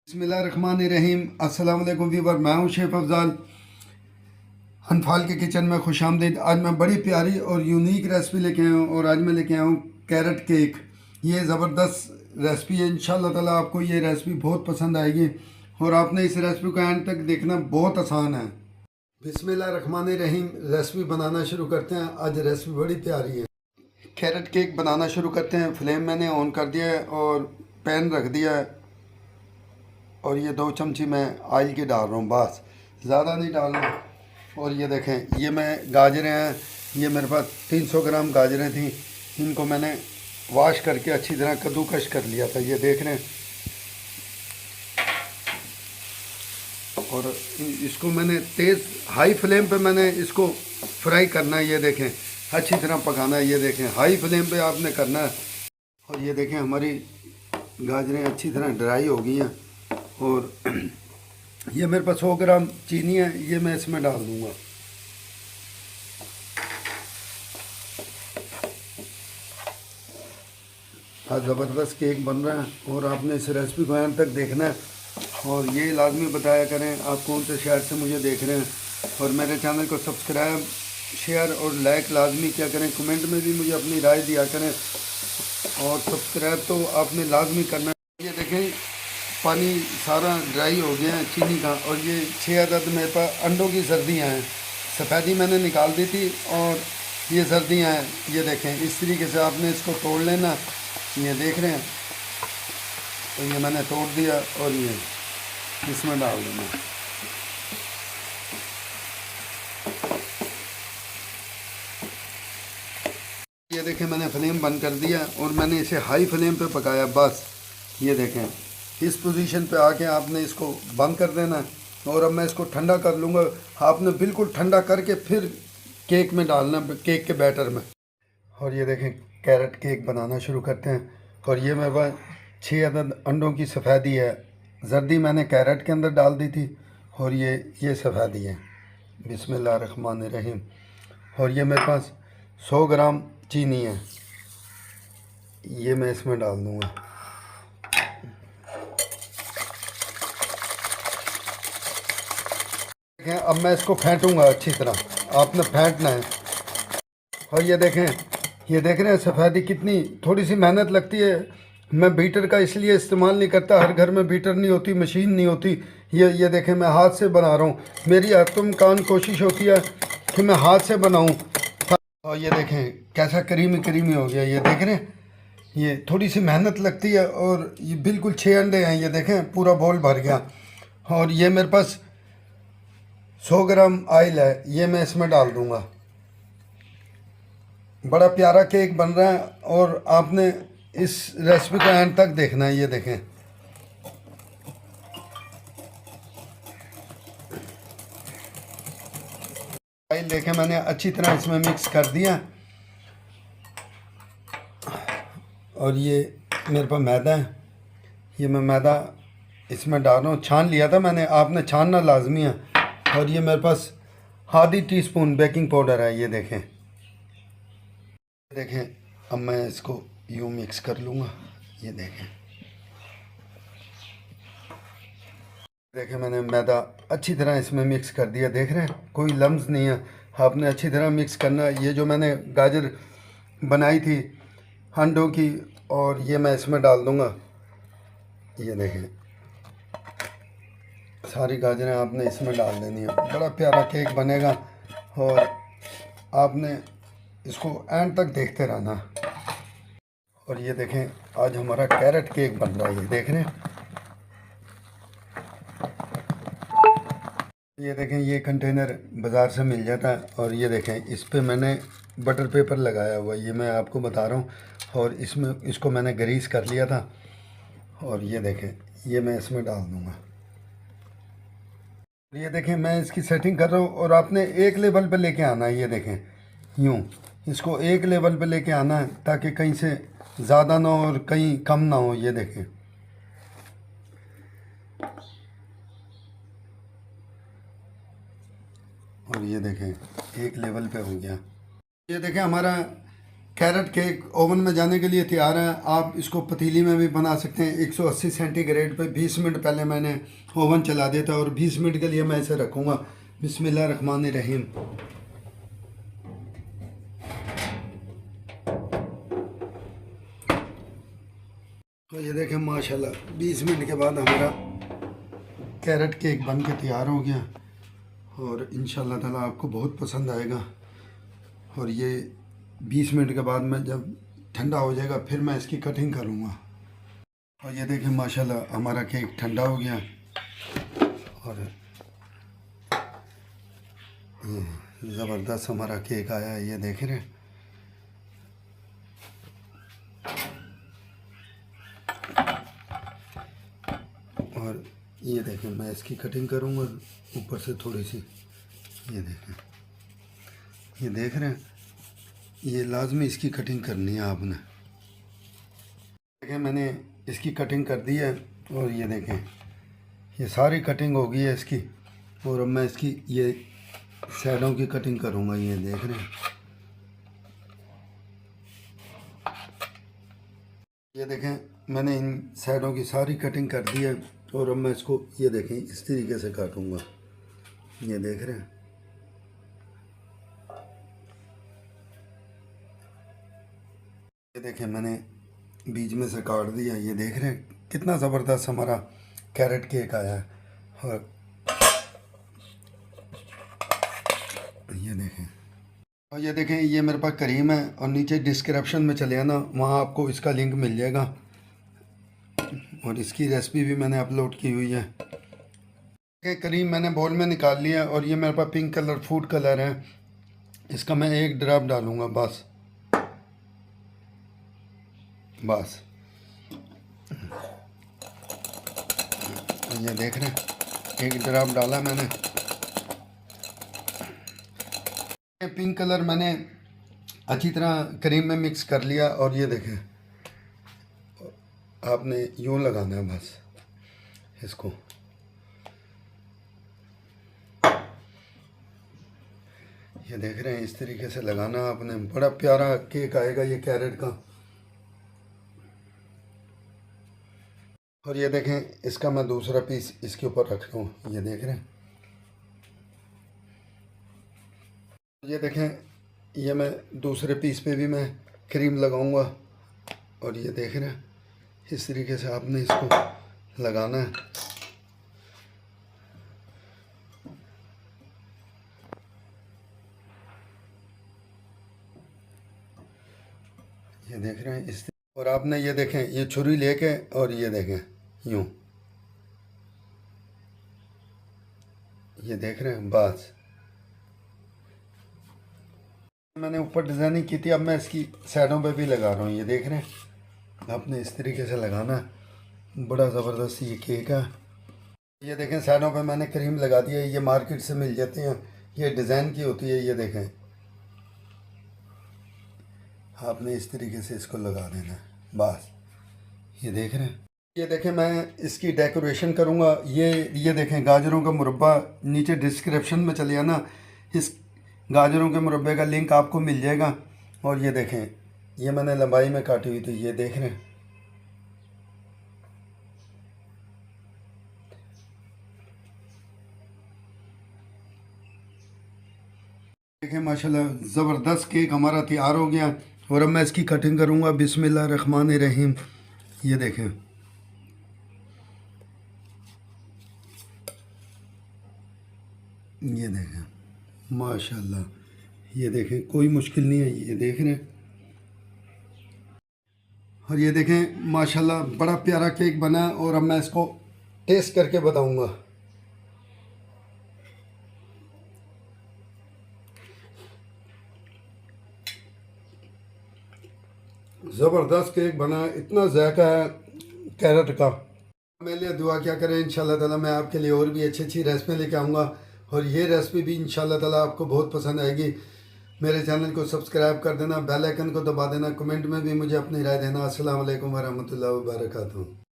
बिस्मिल्लाहिर्रहमानिर्रहीम। अस्सलाम वालेकुम व्यूअर, मैं हूं शेफ़ अफजाल। हनफाल के किचन में खुश आमदीद। आज मैं बड़ी प्यारी और यूनिक रेसिपी लेके आया हूँ और आज मैं लेके आया हूँ कैरेट केक। ये ज़बरदस्त रेसिपी है। इंशाल्लाह ताला आपको ये रेसिपी बहुत पसंद आएगी और आपने इस रेसिपी को एंड तक देखना, बहुत आसान है। बिस्मिल्लाहिर्रहमानिर्रहीम। रेसिपी बनाना शुरू करते हैं। आज रेसिपी बड़ी प्यारी है। कैरेट केक बनाना शुरू करते हैं। फ्लेम मैंने ऑन कर दिया है और पैन रख दिया है और ये 2 चमची मैं ऑयल की डाल रहा हूँ, बस ज़्यादा नहीं डालना। और ये देखें, ये मैं गाजरें हैं, ये मेरे पास 300 ग्राम गाजरें थी, इनको मैंने वॉश करके अच्छी तरह कद्दूकश कर लिया था, ये देख रहे हैं। और इसको मैंने तेज़ हाई फ्लेम पे मैंने इसको फ्राई करना है, ये देखें, अच्छी तरह पकाना है, ये देखें हाई फ्लेम पे आपने करना है। और ये देखें हमारी गाजरें अच्छी तरह ड्राई हो गई हैं और ये मेरे पास 100 ग्राम चीनी है, ये मैं इसमें डाल दूंगा। आज ज़बरदस्त केक बन रहा है और आपने इस रेसिपी को यहाँ तक देखना है और ये लाजमी बताया करें आप कौन से शहर से मुझे देख रहे हैं। और मेरे चैनल को सब्सक्राइब, शेयर और लाइक लाजमी किया करें। कमेंट में भी मुझे अपनी राय दिया करें और सब्सक्राइब तो आपने लाजमी करना है। ये देखें पानी सारा ड्राई हो गया है चीनी का। और ये 6 अदद मेरे पास अंडों की सर्दियाँ हैं, सफ़ेदी मैंने निकाल दी थी और ये सर्दियाँ हैं। ये देखें इस तरीके से आपने इसको तोड़ लेना, ये देख रहे हैं। तो ये मैंने तोड़ दिया और ये इसमें डाल देना। ये देखें मैंने फ्लेम बंद कर दिया और मैंने इसे हाई फ्लेम पे पकाया, बस ये देखें इस पोजीशन पे आके आपने इसको बंद कर देना। और अब मैं इसको ठंडा कर लूँगा। आपने बिल्कुल ठंडा करके फिर केक में डालना, केक के बैटर में। और ये देखें कैरेट केक बनाना शुरू करते हैं। और ये मेरे पास 6 अदद अंडों की सफ़ेदी है, जर्दी मैंने कैरेट के अंदर डाल दी थी और ये सफ़ेदी है। बिस्मिल्लाहिर्रहमानिर्रहीम। और ये मेरे पास 100 ग्राम चीनी है, ये मैं इसमें डाल दूँगा। देखें अब मैं इसको फेंटूँगा अच्छी तरह, आपने फेंटना है। और ये देखें, ये देख रहे हैं सफ़ेदी कितनी, थोड़ी सी मेहनत लगती है। मैं बीटर का इसलिए इस्तेमाल नहीं करता, हर घर में बीटर नहीं होती, मशीन नहीं होती। ये देखें मैं हाथ से बना रहा हूँ। मेरी हरदम कोशिश होती है कि मैं हाथ से बनाऊँ। और ये देखें कैसा करीमी करीमी हो गया, ये देख रहे हैं। ये थोड़ी सी मेहनत लगती है और ये बिल्कुल 6 अंडे हैं, ये देखें पूरा बोल भर गया। और ये मेरे पास 100 ग्राम ऑयल है, ये मैं इसमें डाल दूँगा। बड़ा प्यारा केक बन रहा है और आपने इस रेसिपी को एंड तक देखना है। ये देखें ऑयल देखें मैंने अच्छी तरह इसमें मिक्स कर दिया। और ये मेरे पास मैदा है, ये मैं मैदा इसमें डाल रहा हूँ। छान लिया था मैंने, आपने छानना लाजमी है। और ये मेरे पास ½ टीस्पून बेकिंग पाउडर है, ये देखें। अब मैं इसको यूँ मिक्स कर लूँगा, ये देखें मैंने मैदा अच्छी तरह इसमें मिक्स कर दिया, देख रहे हैं कोई लम्स नहीं है। आपने अच्छी तरह मिक्स करना है। ये जो मैंने गाजर बनाई थी अंडों की, और ये मैं इसमें डाल दूँगा। ये देखें सारी गाजरें आपने इसमें डाल देनी है, बड़ा प्यारा केक बनेगा और आपने इसको एंड तक देखते रहना। और ये देखें आज हमारा कैरेट केक बन रहा है, ये देख रहे हैं। ये देखें ये कंटेनर बाज़ार से मिल जाता है और ये देखें इस पे मैंने बटर पेपर लगाया हुआ है, ये मैं आपको बता रहा हूँ। और इसमें इसको मैंने ग्रीस कर लिया था और ये देखें ये मैं इसमें डाल दूँगा। ये देखें मैं इसकी सेटिंग कर रहा हूँ और आपने एक लेवल पे लेके आना है। ये देखें यूँ इसको एक लेवल पे लेके आना है ताकि कहीं से ज़्यादा ना हो और कहीं कम ना हो। ये देखें और ये देखें एक लेवल पे हो गया। ये देखें हमारा कैरेट केक ओवन में जाने के लिए तैयार है। आप इसको पतीली में भी बना सकते हैं। 180 सेंटीग्रेड पे 20 मिनट पहले मैंने ओवन चला दिया था और 20 मिनट के लिए मैं इसे रखूँगा। बिस्मिल्लाहिर्रहमानिर्रहीम। तो ये देखें माशाल्लाह 20 मिनट के बाद हमारा कैरेट केक बन के तैयार हो गया और इंशाल्लाह ताला आपको बहुत पसंद आएगा। और ये 20 मिनट के बाद मैं जब ठंडा हो जाएगा फिर मैं इसकी कटिंग करूँगा। और ये देखें माशाल्लाह हमारा केक ठंडा हो गया और ये ज़बरदस्त हमारा केक आया है। ये देख रहे हैं। और ये देखें मैं इसकी कटिंग करूँगा ऊपर से थोड़ी सी। ये देखें, ये देख रहे हैं। ये लाजमी इसकी कटिंग करनी है आपने। देखें मैंने इसकी कटिंग कर दी है और ये देखें ये सारी कटिंग हो गई है इसकी। और अब मैं इसकी ये साइडों की कटिंग करूँगा। ये देख रहे हैं। ये देखें मैंने इन साइडों की सारी कटिंग कर दी है और अब मैं इसको ये देखें इस तरीके से काटूँगा। ये देख रहे हैं। ये देखें मैंने बीच में से काट दिया। ये देख रहे हैं कितना ज़बरदस्त हमारा कैरेट केक आया है। और ये देखें, और ये देखें ये मेरे पास क्रीम है और नीचे डिस्क्रिप्शन में चले आना, वहाँ आपको इसका लिंक मिल जाएगा। और इसकी रेसिपी भी मैंने अपलोड की हुई है। क्रीम मैंने बोल में निकाल लिया और ये मेरे पास पिंक कलर फूड कलर है। इसका मैं एक ड्रॉप डालूँगा बस। ये देख रहे हैं एक ड्रॉप डाला मैंने। पिंक कलर मैंने अच्छी तरह क्रीम में मिक्स कर लिया और ये देखें आपने यूँ लगाना है बस इसको। ये देख रहे हैं इस तरीके से लगाना आपने। बड़ा प्यारा केक आएगा ये कैरेट का। और ये देखें इसका मैं दूसरा पीस इसके ऊपर रख रहा हूँ। ये देख रहे हैं। ये देखें ये मैं दूसरे पीस पे भी मैं क्रीम लगाऊंगा। और ये देख रहे हैं इस तरीके से आपने इसको लगाना है। ये देख रहे हैं इस। और आपने ये देखें ये छुरी लेके और ये देखें यूँ। ये देख रहे हैं बस मैंने ऊपर डिज़ाइनिंग की थी। अब मैं इसकी साइडों पे भी लगा रहा हूँ। ये देख रहे हैं आपने इस तरीके से लगाना है। बड़ा ज़बरदस्त ये केक है। ये देखें साइडों पे मैंने क्रीम लगा दी है। ये मार्केट से मिल जाती हैं। ये डिज़ाइन की होती है। ये देखें आपने इस तरीके से इसको लगा देना है बस। ये देख रहे हैं। ये देखें मैं इसकी डेकोरेशन करूँगा। ये देखें गाजरों का मुरब्बा नीचे डिस्क्रिप्शन में चले आना। इस गाजरों के मुरब्बे का लिंक आपको मिल जाएगा। और ये देखें ये मैंने लंबाई में काटी हुई थी। ये देख रहे हैं। देखें माशाल्लाह ज़बरदस्त केक हमारा तैयार हो गया। और अब मैं इसकी कटिंग करूँगा। बिस्मिल्लाहिर्रहमानिर्रहीम। ये देखें ये देखें माशाल्लाह। ये देखें कोई मुश्किल नहीं है। ये देख रहे हैं। और ये देखें माशाल्लाह बड़ा प्यारा केक बना है। और अब मैं इसको टेस्ट करके बताऊंगा। ज़बरदस्त केक बना है। इतना जायका है कैरेट का। मेरे लिए दुआ क्या करें। इंशाल्लाह ताला मैं आपके लिए और भी अच्छी अच्छी रेसिपी लेके आऊँगा। और ये रेसिपी भी इंशाल्लाह ताला आपको बहुत पसंद आएगी। मेरे चैनल को सब्सक्राइब कर देना, बेल आइकन को दबा देना, कमेंट में भी मुझे अपनी राय देना। अस्सलाम वालेकुम वरहमतुल्लाहि वबरकातुहू।